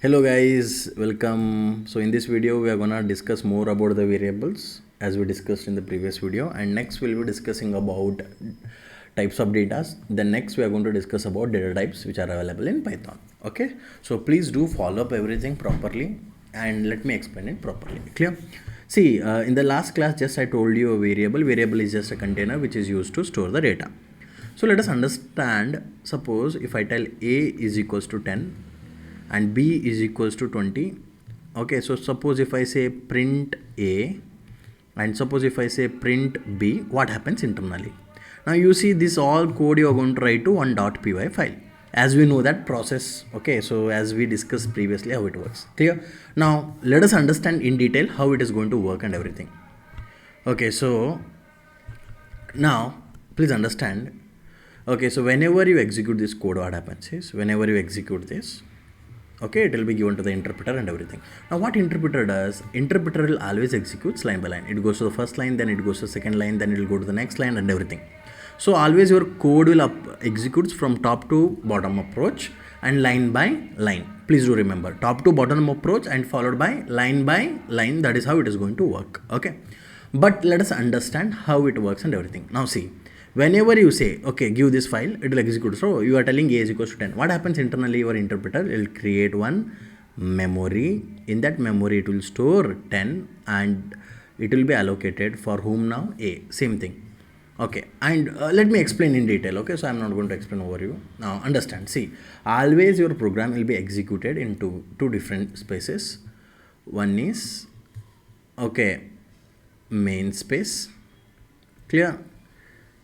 Hello guys, welcome. So in this video we are gonna discuss more about the variables as we discussed in the previous video, and next we'll be discussing about types of data. Then next we are going to discuss about data types which are available in Python. Okay, so please do follow up everything properly and let me explain it properly. Clear? See, in the last class just I told you a variable is just a container which is used to store the data. So let us understand, suppose if I tell a is equals to 10 and b is equals to 20. Okay, so suppose if I say print a and suppose if I say print b, what happens internally? Now you see this all code you are going to write to one .py file, as we know that process. Okay, so as we discussed previously how it works. Clear? Now let us understand in detail how it is going to work and everything. Okay, so now please understand. Okay, so whenever you execute this code, what happens is, whenever you execute this, okay, it will be given to the interpreter and everything. Now what interpreter does, interpreter will always execute line by line. It goes to the first line, then it goes to the second line, then it will go to the next line and everything. So always your code will executes from top to bottom approach and line by line. Please do remember, top to bottom approach and followed by line. That is how it is going to work. Okay, but let us understand how it works and everything. Now see, whenever you say, okay, give this file, it will execute. So you are telling a is equals to 10. What happens internally? Your interpreter will create one memory. In that memory, it will store 10 and it will be allocated for whom now? A. Same thing. Okay, and let me explain in detail. Okay, so I'm not going to explain over you. Now understand. See, always your program will be executed into two different spaces. One is, okay, main space. Clear?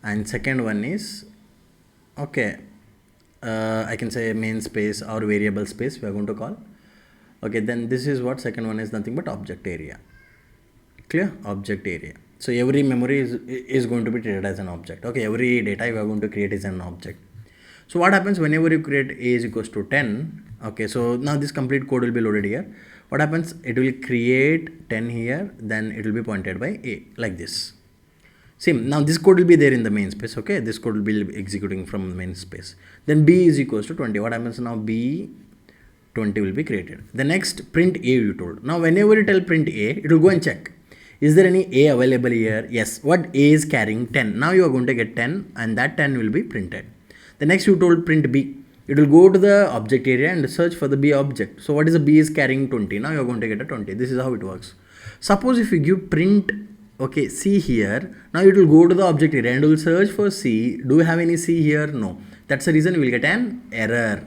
And second one is, okay, I can say main space or variable space we are going to call. Okay, then this is what second one is, nothing but object area. Clear? Object area. So every memory is going to be treated as an object. Okay, every data you are going to create is an object. So what happens whenever you create a is equals to 10? Okay, so now this complete code will be loaded here. What happens? It will create 10 here, then it will be pointed by a like this. Same. Now this code will be there in the main space. Okay, this code will be executing from main space. Then b is equals to 20. What happens now? B 20 will be created. The next print a you told. Now whenever you tell print a, it will go and check, is there any a available here? Yes. What a is carrying? 10. Now you are going to get 10 and that 10 will be printed. The next you told print b. It will go to the object area and search for the b object. So what is the b is carrying? 20. Now you are going to get a 20. This is how it works. Suppose if you give print, okay, C here, now it will go to the object area and will search for C. Do you have any C here? No. That's the reason you will get an error.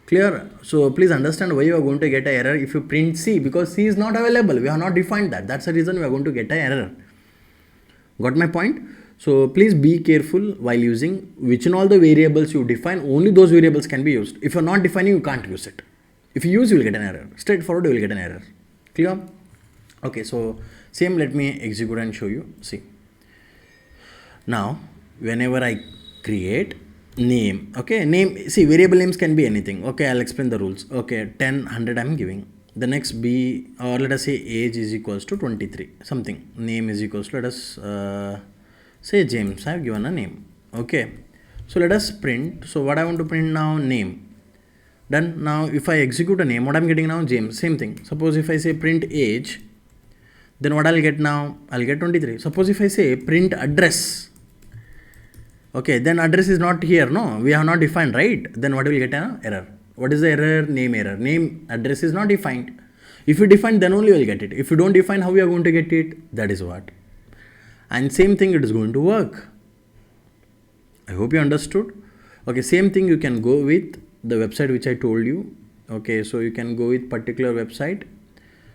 Clear? So please understand why you are going to get an error if you print C, because C is not available. We have not defined that. That's the reason we are going to get an error. Got my point? So please be careful while using which and all the variables you define. Only those variables can be used. If you are not defining, you can't use it. If you use, you will get an error. Straightforward, you will get an error. Clear? Okay, so same, let me execute and show you. See, now whenever I create name, okay, name, see, variable names can be anything. Okay, I'll explain the rules. Okay, 10, 100 I'm giving. The next b, or let us say age is equals to 23, something. Name is equals to, let us say James. I have given a name. Okay, so let us print. So what I want to print now? Name. Done. Now if I execute a name, what I'm getting now? James. Same thing. Suppose if I say print age, then what I'll get now? I'll get 23. Suppose if I say print address, okay, then address is not here, no, we have not defined, right? Then what will get an error? What is the error? Name error. Name address is not defined. If you define, then only you will get it. If you don't define, how you are going to get it? That is what. And same thing, it is going to work. I hope you understood. Okay, same thing you can go with the website which I told you. Okay, so you can go with particular website.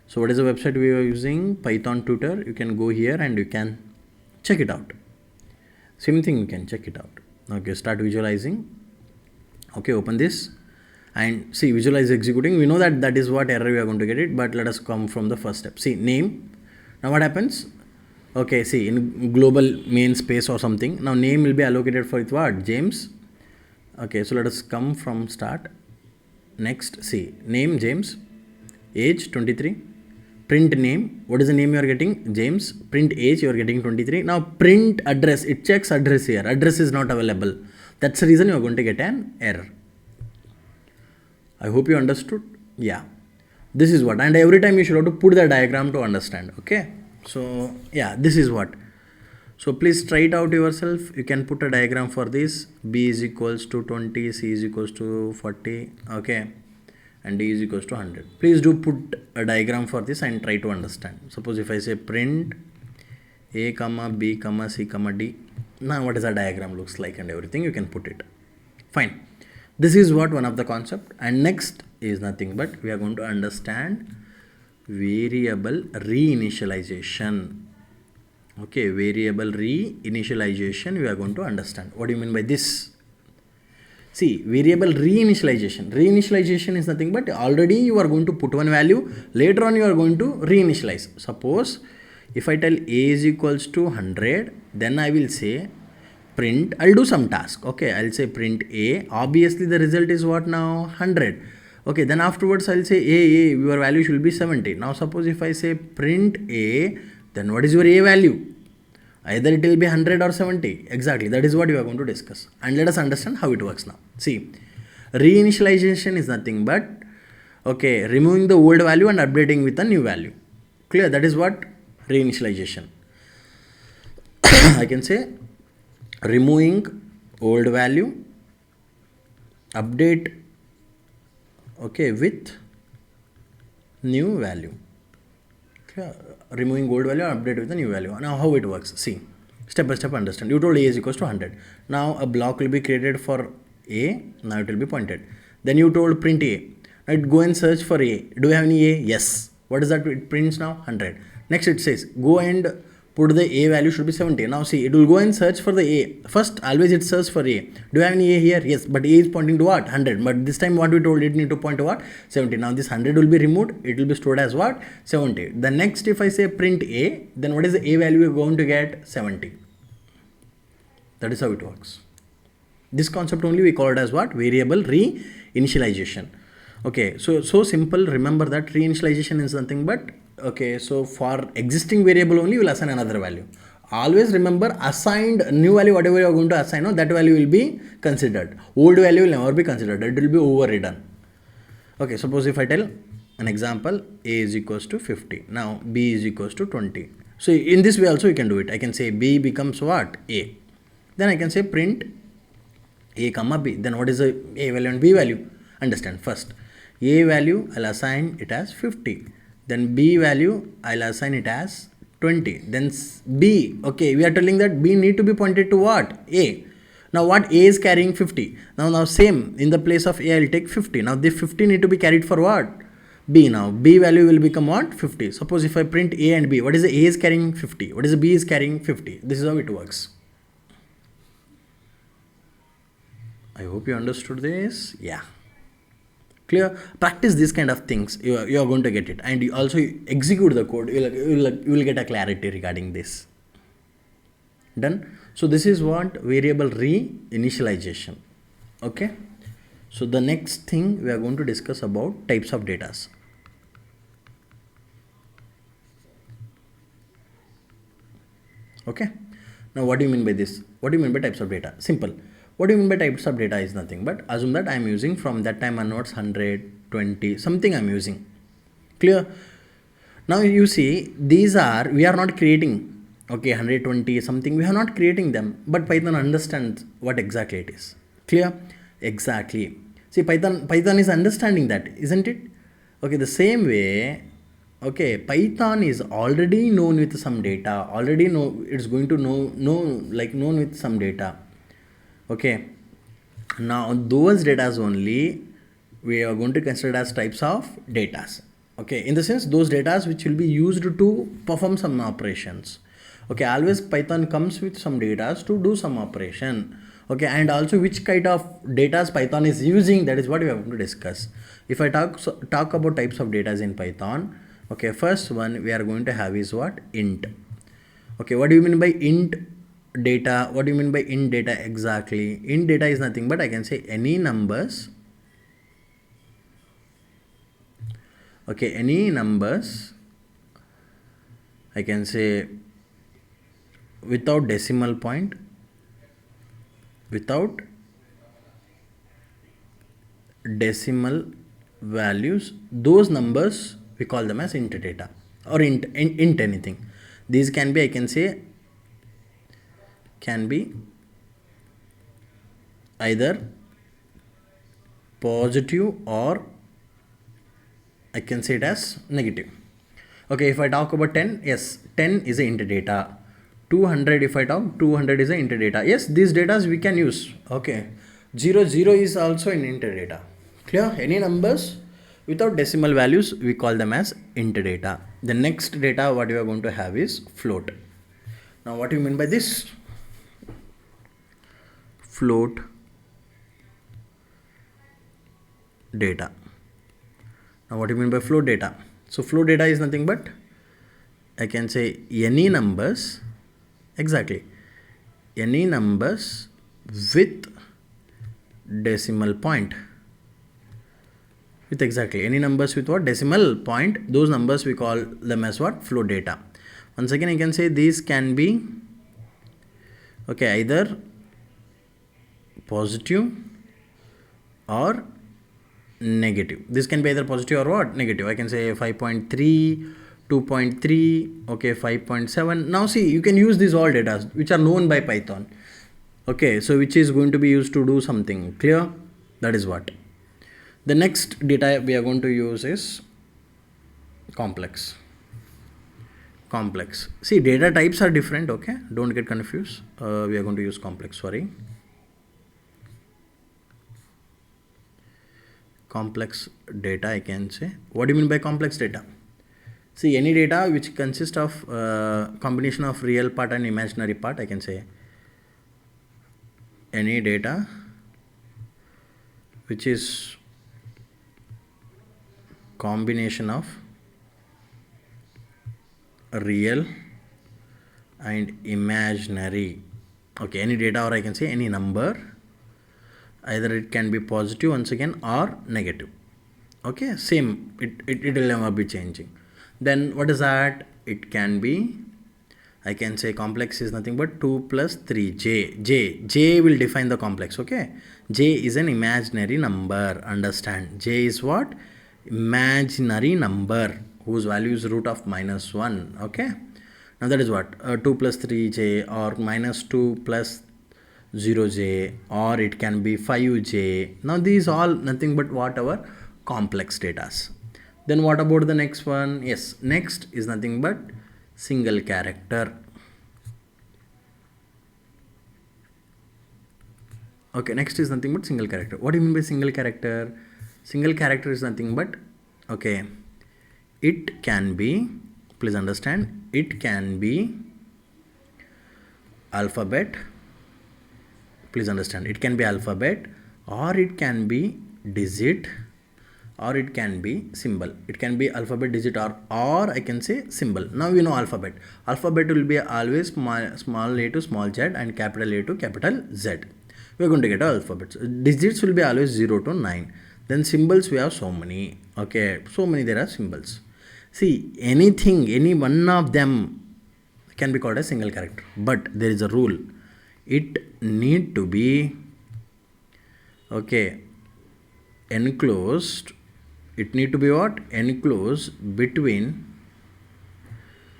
So what is the website we are using? Python tutor. You can go here and you can check it out. Same thing, you can check it out. Okay, start visualizing. Okay, open this and see, visualize executing. We know that that is what error we are going to get it, but let us come from the first step. See, name. Now what happens? Okay, see, in global main space or something. Now name will be allocated for it what? James. Okay, so let us come from start. Next, see, name James, age 23. Print name, what is the name you are getting? James. Print age, you are getting 23. Now print address, it checks address here. Address is not available. That's the reason you are going to get an error. I hope you understood. Yeah. This is what, and every time you should have to put the diagram to understand. Okay, so yeah, this is what. So please try it out yourself. You can put a diagram for this. B is equals to 20, C is equals to 40, okay, and D is equals to 100. Please do put a diagram for this and try to understand. Suppose if I say print A comma B comma C comma D, now what is the diagram looks like and everything, you can put it. Fine. This is what one of the concept, and next is nothing but we are going to understand variable reinitialization. Okay, variable reinitialization we are going to understand. What do you mean by this? See, variable reinitialization. Reinitialization is nothing but already you are going to put one value, later on you are going to reinitialize. Suppose if I tell A is equals to 100, then I will say print, I'll do some task. Okay, I'll say print A. Obviously the result is what now? 100. Okay, then afterwards I'll say A, your value should be 70. Now suppose if I say print A, then what is your A value? Either it will be 100 or 70. Exactly, that is what you are going to discuss. And let us understand how it works now. See, reinitialization is nothing but, okay, removing the old value and updating with a new value. Clear? That is what reinitialization. I can say removing old value, update, okay, with new value. Okay. Removing old value and update with a new value. Now how it works? See, step by step understand. You told A is equals to 100. Now a block will be created for A. Now it will be pointed. Then you told print A. Now it go and search for A. Do you have any A? Yes. What is that? It prints now 100. Next it says go and put the A value should be 70. Now see, it will go and search for the A. First, always it searches for A. Do you have any A here? Yes, but A is pointing to what? 100. But this time what we told it need to point to what? 70. Now this 100 will be removed. It will be stored as what? 70. The next, if I say print A, then what is the A value you're going to get? 70. That is how it works. This concept only we call it as what? Variable reinitialization. Okay, so simple. Remember that reinitialization is nothing but, okay, so for existing variable only you will assign another value. Always remember, assigned new value, whatever you are going to assign, that value will be considered. Old value will never be considered. It will be overridden. Okay, suppose if I tell an example, A is equals to 50. Now B is equals to 20. So in this way also you can do it. I can say B becomes what? A. Then I can say print A comma B. Then what is the A value and B value? Understand first. A value I'll assign it as 50. Then B value I'll assign it as 20. Then B, okay, we are telling that B need to be pointed to what? A. Now what? A is carrying 50. Now same, in the place of A I'll take 50. Now the 50 need to be carried for what? B. Now B value will become what? 50. Suppose if I print A and B, what is the A is carrying 50? What is the B is carrying 50? This is how it works. I hope you understood this. Yeah. Clear? Practice these kind of things. You are going to get it. And you also execute the code. You will get a clarity regarding this. Done? So this is what variable reinitialization. Okay. So the next thing we are going to discuss about types of data. Okay. Now what do you mean by this? What do you mean by types of data? Simple. What do you mean by types of data is nothing but assume that I am using from that time onwards 100, 20, something I am using. Clear? Now you see, these are, we are not creating, okay, 120 something, we are not creating them, but Python understands what exactly it is. Clear? Exactly. See, Python is understanding that, isn't it? Okay, the same way, okay, Python is already known with some data, already know, it's going to known with some data. Okay, now those data only we are going to consider as types of data. Okay, in the sense those data which will be used to perform some operations. Okay, always Python comes with some data to do some operation. Okay, and also which kind of data Python is using, that is what we are going to discuss. If I talk about types of data in Python, okay, first one we are going to have is what? Int. Okay, what do you mean by int data? What do you mean by int data exactly? Int data is nothing but I can say any numbers. Okay, any numbers I can say without decimal point, without decimal values, those numbers we call them as int data or int anything. These can be, I can say, can be either positive or I can say it as negative. Okay, if I talk about 10, yes, 10 is a int data. 200, if I talk, 200 is a int data. Yes, these data we can use. Okay, 0, 0 is also an int data. Clear? Any numbers without decimal values, we call them as int data. The next data what you are going to have is float. Now, what do you mean by this? Float data. Now, what do you mean by float data? So, float data is nothing but, I can say, any numbers, exactly, any numbers with decimal point. With exactly any numbers with what? Decimal point. Those numbers we call them as what? Float data. Once again, I can say these can be, okay, either positive or negative. This can be either positive or what? Negative. I can say 5.3, 2.3, okay, 5.7. Now see, you can use these all data which are known by Python. Okay, so which is going to be used to do something. Clear? That is what. The next data we are going to use is complex. Complex. See, data types are different, okay? Don't get confused. We are going to use complex, sorry. Complex data, I can say. What do you mean by complex data? See, any data which consists of combination of real part and imaginary part, I can say any data which is combination of real and imaginary. Okay, any data, or I can say any number, either it can be positive once again or negative. Okay, same, it will never be changing. Then what is that? It can be, I can say complex is nothing but 2 plus 3 j will define the complex. Okay, j is an imaginary number. Understand, j is what? Imaginary number whose value is root of -1. Okay, now that is what 2 plus 3j or -2 plus 0j, or it can be 5j. Now these all nothing but whatever complex data. Then what about the next one? Yes, next is nothing but single character. Okay, next is nothing but single character. What do you mean by single character? Single character is nothing but, okay, it can be, please understand, it can be alphabet. Please understand, it can be alphabet, or it can be digit, or it can be symbol. It can be alphabet, digit, or I can say symbol. Now you know alphabet. Alphabet will be always small a to small z and capital A to capital Z. We are going to get alphabets. Digits will be always 0 to 9. Then symbols we have so many. Okay, so many there are symbols. See, anything, any one of them can be called a single character. But there is a rule. It need to be, okay, enclosed. It need to be what? Enclosed between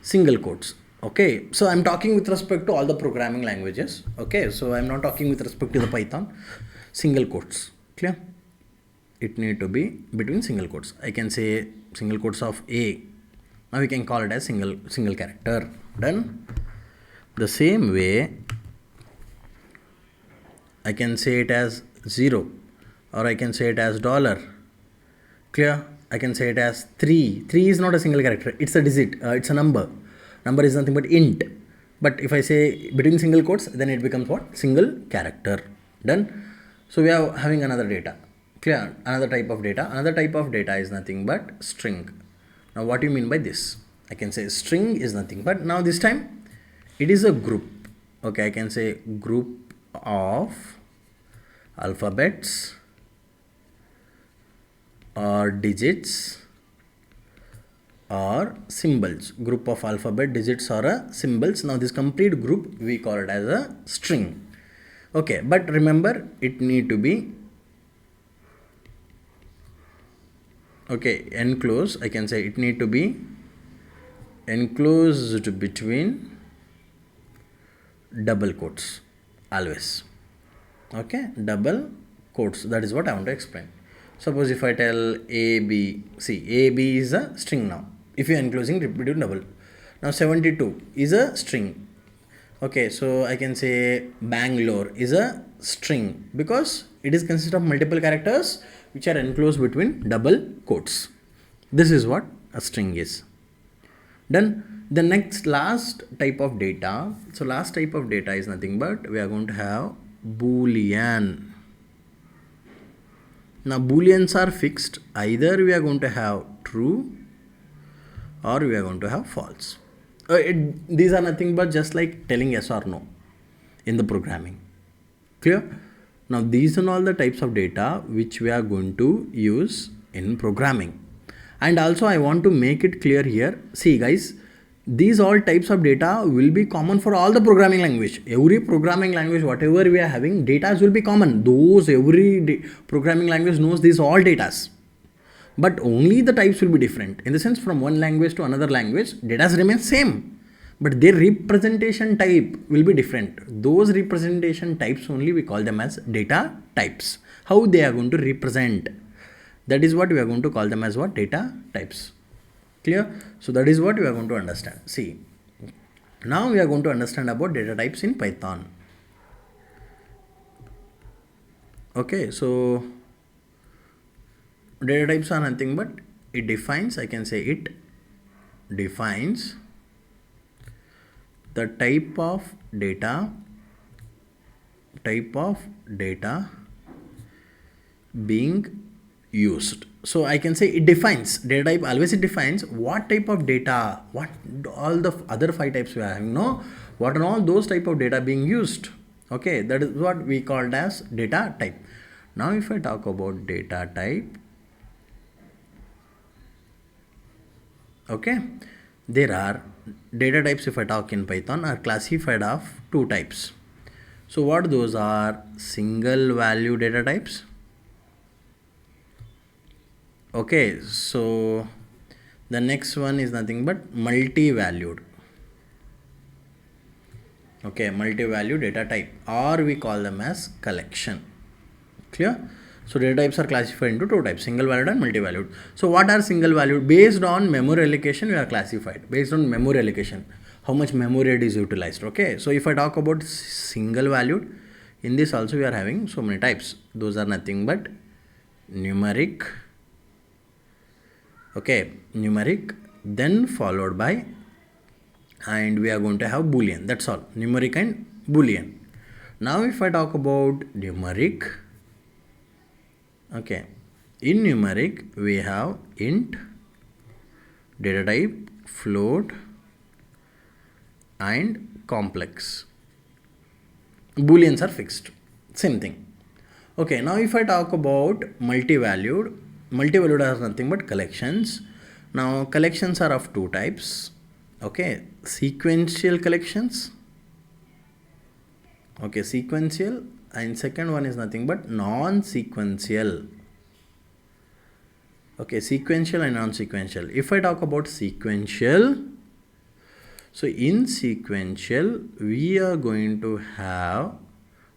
single quotes. Okay, so I'm talking with respect to all the programming languages. Okay, so I'm not talking with respect to the Python. Single quotes. Clear? It need to be between single quotes. I can say single quotes of A. Now we can call it as single character. Done. The same way, I can say it as 0, or I can say it as $. Clear? I can say it as 3. 3 is not a single character. It's a digit. It's a number. Number is nothing but int. But if I say between single quotes, then it becomes what? Single character. Done. So we are having another data. Clear? Another type of data. Another type of data is nothing but string. Now what do you mean by this? I can say string is nothing but, now this time it is a group. Okay, I can say group of alphabets or digits or symbols. Group of alphabet, digits or symbols. Now this complete group we call it as a string. Okay, but remember, it need to be Okay, enclose, I can say it need to be enclosed between double quotes always. Okay, double quotes, that is what I want to explain. Suppose if I tell a b, see a b is a string. Now if you are enclosing between double, now 72 is a string. Okay, so I can say Bangalore is a string because it is consist of multiple characters which are enclosed between double quotes. This is what a string is. Then the next last type of data. So last type of data is nothing but we are going to have Boolean. Now Booleans are fixed. Either we are going to have true or we are going to have false. These are nothing but just like telling yes or no in the programming. Clear? Now these are all the types of data which we are going to use in programming. And also I want to make it clear here. See guys, these all types of data will be common for all the programming language. Every programming language, whatever we are having, data will be common. Every programming language knows these all datas. But only the types will be different. In the sense, from one language to another language, data remains same. But their representation type will be different. Those representation types only we call them as data types. How they are going to represent. That is what we are going to call them as what? Data types. Clear? So that is what we are going to understand. See, now we are going to understand about data types in Python. Okay, so data types are nothing but it defines, I can say it defines the type of data being used. So I can say it defines, data type always it defines what type of data, what all the other 5 types we are having, no, what are all those type of data being used. Okay, that is what we called as data type. Now if I talk about data type, okay, there are data types, if I talk in Python, are classified of 2 types. So what those are? Single value data types. Okay, so the next one is nothing but multi-valued. Okay, multi-value data type, or we call them as collection. Clear? So data types are classified into 2 types, single valued and multi-valued. So what are single valued? Based on memory allocation we are classified. Based on memory allocation, how much memory it is utilized. Okay, so if I talk about single valued, in this also we are having so many types. Those are nothing but numeric. Okay, numeric, then followed by, and we are going to have Boolean. That's all, numeric and Boolean. Now if I talk about numeric, okay, in numeric we have int, data type, float and complex. Booleans are fixed, same thing. Okay, now if I talk about multi-valued are nothing but collections. Now collections are of 2 types. Okay, sequential collections. Okay, sequential, and second one is nothing but non-sequential. Okay, sequential and non-sequential. If I talk about sequential, so in sequential we are going to have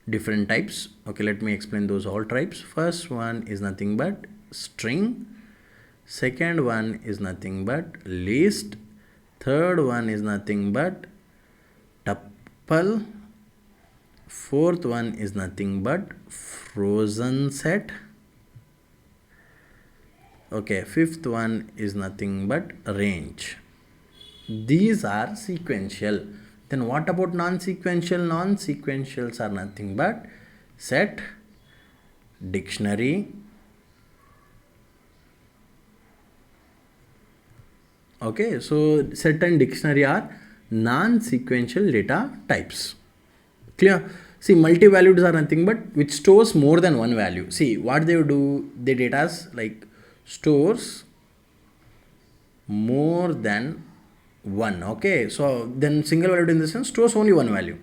different types. Okay, let me explain those all types. First one is nothing but string, second one is nothing but list, third one is nothing but tuple, fourth one is nothing but frozen set. Okay, fifth one is nothing but range. These are sequential. Then what about non-sequential? Non-sequentials are nothing but set, dictionary. Okay, so set and dictionary are non-sequential data types. Clear? See, multi-valued are nothing but which stores more than one value. See, what they do, the data like stores more than one. Okay, so then single valued in the sense stores only one value,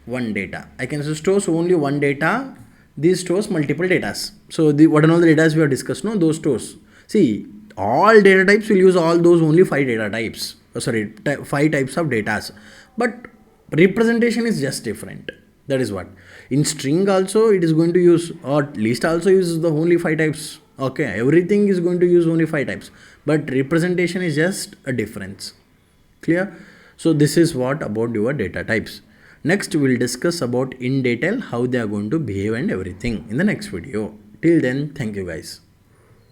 one data. I can say stores only one data This stores multiple data. So what are all the data we have discussed? No, those stores. See, all data types will use all those only 5 data types. 5 types of data. But representation is just different. That is what. In string also it is going to use, or list also uses the only 5 types. Okay, everything is going to use only 5 types. But representation is just a difference. Clear? So this is what about your data types. Next we will discuss about in detail how they are going to behave and everything in the next video. Till then, thank you guys.